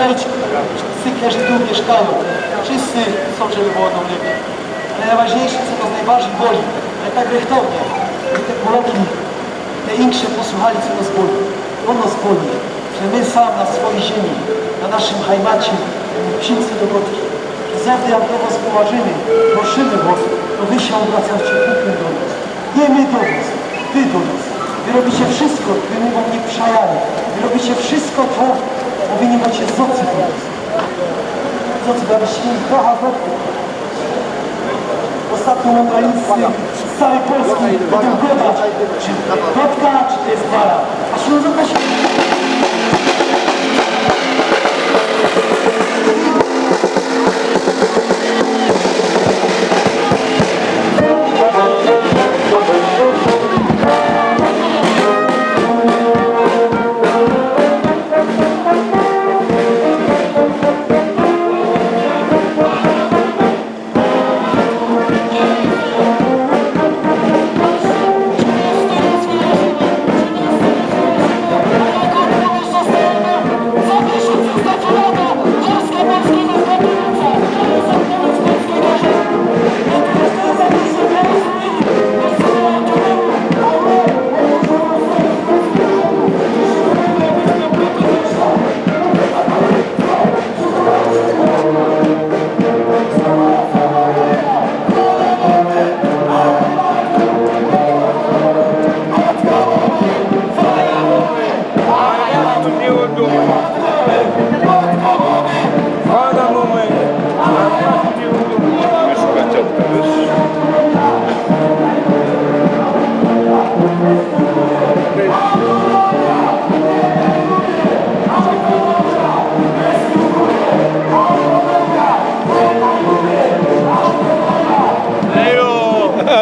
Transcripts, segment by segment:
przejdź, wszyscy, którzy tu mieszkają, wszyscy chcą, żeby było nam lepiej. Ale najważniejsze, co nas najbardziej boli, ale tak rechtownie, żeby te Polaki, te insze posłuchali, co nas boli. On nas boli, że my sam na swojej ziemi, na naszym hajmacie, psincy do gotki, że zawsze jak do was poważymy, prosimy was, to wy się obracacie kupem do nas. Nie my do was, wy do nas. Wy robicie wszystko, by my wam nie przajali. Wy robicie wszystko to, bo wy nie macie zocy do nas. Zocy, bo abyście mieli trochę wodku. Ostatnio na granicy z całej Polski będą gadać, czy wodka, czy to jest para. A Ślązoka się...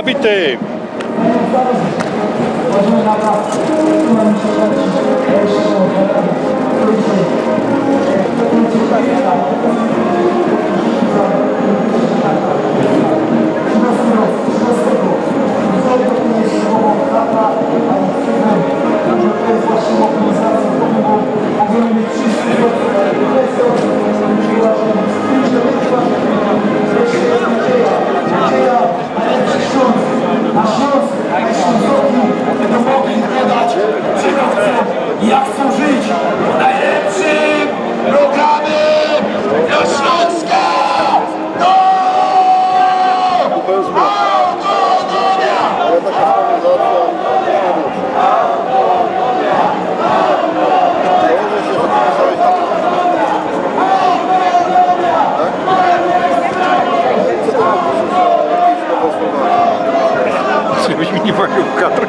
Bity! Jak chcą żyć w najlepszym programie do Śląska! No! Autonomia! Żebyś mi nie bawił w kadr.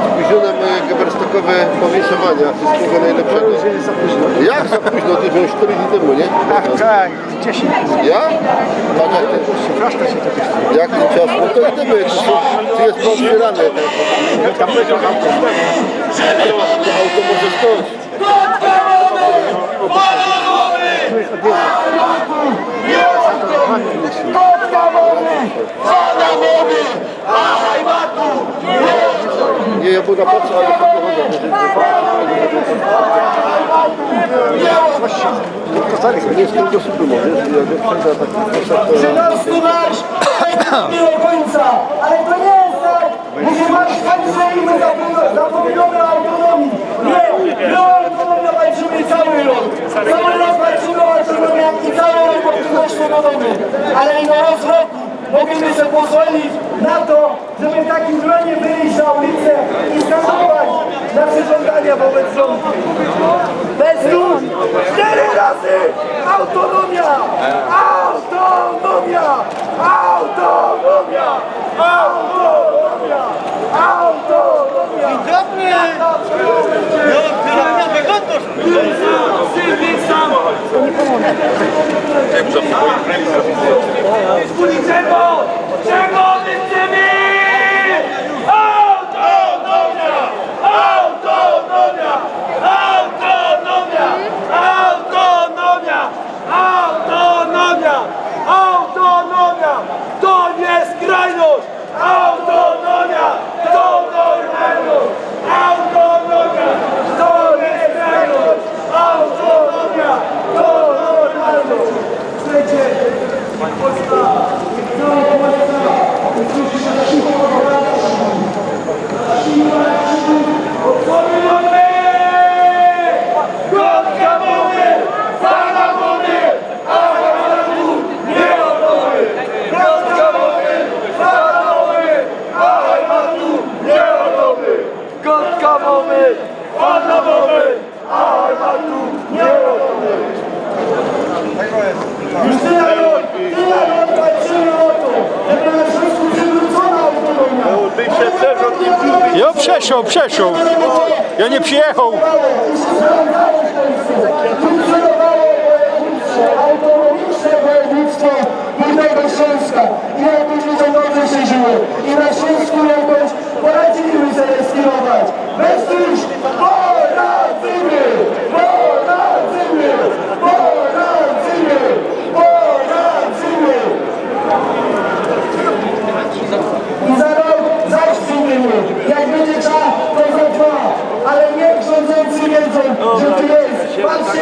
Spóźnione moje geberstokowe powiększowania. Wszystkiego najlepszego. Jak za późno? Ty byłeś 4 dni temu, nie? Tak, 10. Ja? Tak jak ty? Fraszka się to też. Jak ten czas? No to idziemy. Ty jest pootwierane. Tam będzie auto. To auto może stać. Nie, ja byłem na patrzę, ale to nie jest tego super, wiesz, jak przejdę taki Żydowski marsz nie do końca, ale to nie jest tak, że marsz także i my zapominamy o autonomii. Nie, my o autonomię walczymy cały rok. Cały rok walczymy o autonomię i cały rok podnośmy do domu. Ale i na raz w roku możemy sobie pozwolić na to, żeby w takim gronie wyjść na ulicę i skanować nasze żądania wobec rządu. Bez luz! 4 razy! Autonomia! Autonomia! Autonomia! Autonomia! Autonomia! Dokładnie! Czego my chcemy? Autonomia! Autonomia! Autonomia! tyle lat walczymy o to, żeby na Śląsku przywrócona autonomia. Ja przeszł. Ja nie przyjechał. Funkcjonowało autonomiczne województwo Górnego Śląska i jakoś ludziom dobrze się żyło. I na Śląsku jakoś poradzimy sobie skierować. Bez już poradzimy! I za rok zaś przyjmiemy. Jak będzie trzeba, to za dwa. Ale niech rządzący wiedzą, że tu jest. Patrzcie,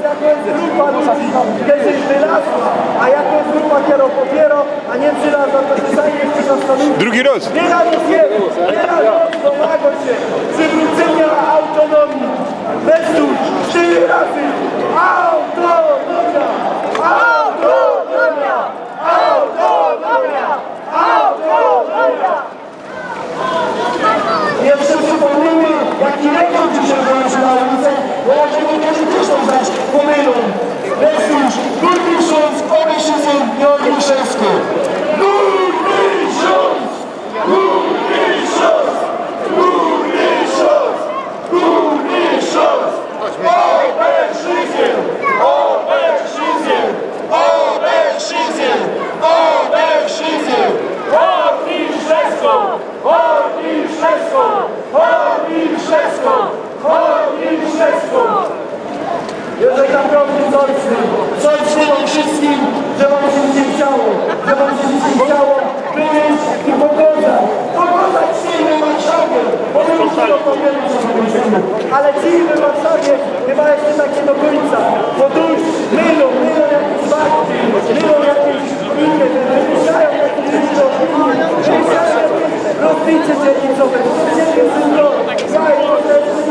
jak jest grupa ludzi, kiedyś wylazła, a jak jest grupa dopiero, a nie przylazła, to się zajmie jeszcze zastanówki. Drugi raz. Wiele domaga się przywrócenia autonomii. Bez już 4 razy. Autonomia! Autonomia! Autonomia! Autonomia! Jeszcze przypomnijmy, jaki rekord dzisiaj wyłączył na ulicę, bo jak się niektórzy też tą znać pomylą. Bez już Górny Śląsk, Oleszyzyn i Olniszewsko. Górny Śląsk! Górny Śląsk! Górny Śląsk! Górny Śląsk! Oleszyzyn! Oleszyzyn! Oleszyzyn! Oleszyzyn! Olniszewsko! Olniszewsko! Olniszewsko! Olniszewsko! Jeżeli naprawdę soczny wam wszystkim, że wam się dzisiaj chciało, wyjść i pokazać silny Warszawie, bo my już to powiemy, co powiedzmy. Ale ci w Warszawie chyba jeszcze takie do końca, bo tu już mylą jakieś fakty, mylą jakieś inne, wymyślają jakieś rozbicie dzielnicowe, ciebie syndro,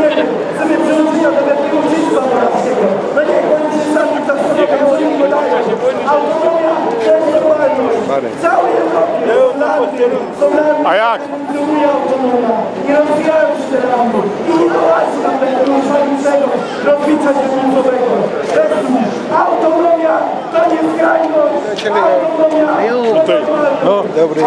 nie wiem, sobie przerzucenia do wielkiego czyństwa moralskiego. No niech oni się sami zastanawiają, co im podają. Autonomia to jest normalność. W całej Europie są landy, A jak? funkcjonuje autonomia i rozwijają się te landy. I nie dochodzi tam tego rozmaitego rozbicia dzielnicowego. Autonomia to nie skrajność. Autonomia to normalność. No, dobry.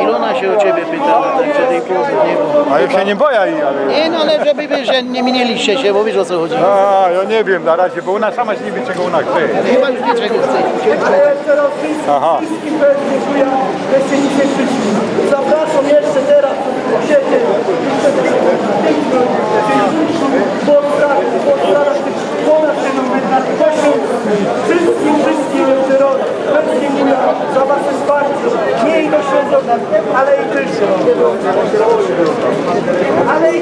Ilona się o ciebie pytała, tak że tej połowy nie było. A ja się nie boję, ale... Nie no, ale żeby wy, że nie minęliście się, bo wiesz o co chodzi. A, ja nie wiem na razie, bo ona sama nie wie, czego ona chce. Ale chyba już wie czego chce. Ale jeszcze raz wszystkim dziękuję, żeście dzisiaj przyszli. Zapraszam jeszcze teraz do siebie. Wszystkim jeszcze raz. Dziękuję za wasze wsparcie. Nie i do Ślązoka, ale i też. Ale i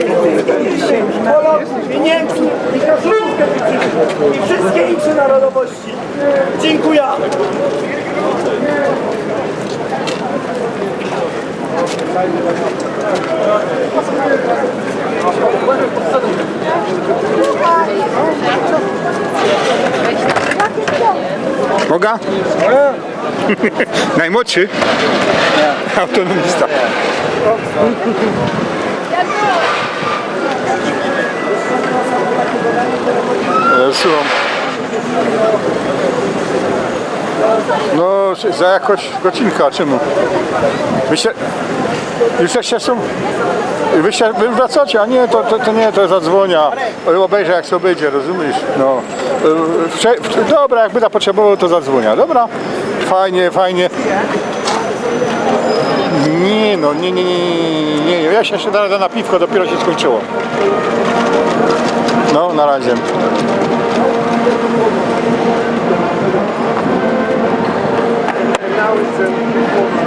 Polaków, i Niemców, i Kaszubów, i wszystkie inne narodowości. Dziękuję. Mogę? Najmłodszy? Autonomista. Słucham. No, za jakoś godzinka, czemu? Już jeszcze są... Wy wracacie, a nie, to nie, to zadzwonia. Obejrzę jak sobie będzie, rozumiesz? No. Dobra, jak będę potrzebował, to zadzwonia. Dobra, fajnie. Nie, no, nie. Ja się jeszcze teraz na piwko, dopiero się skończyło. No, na razie.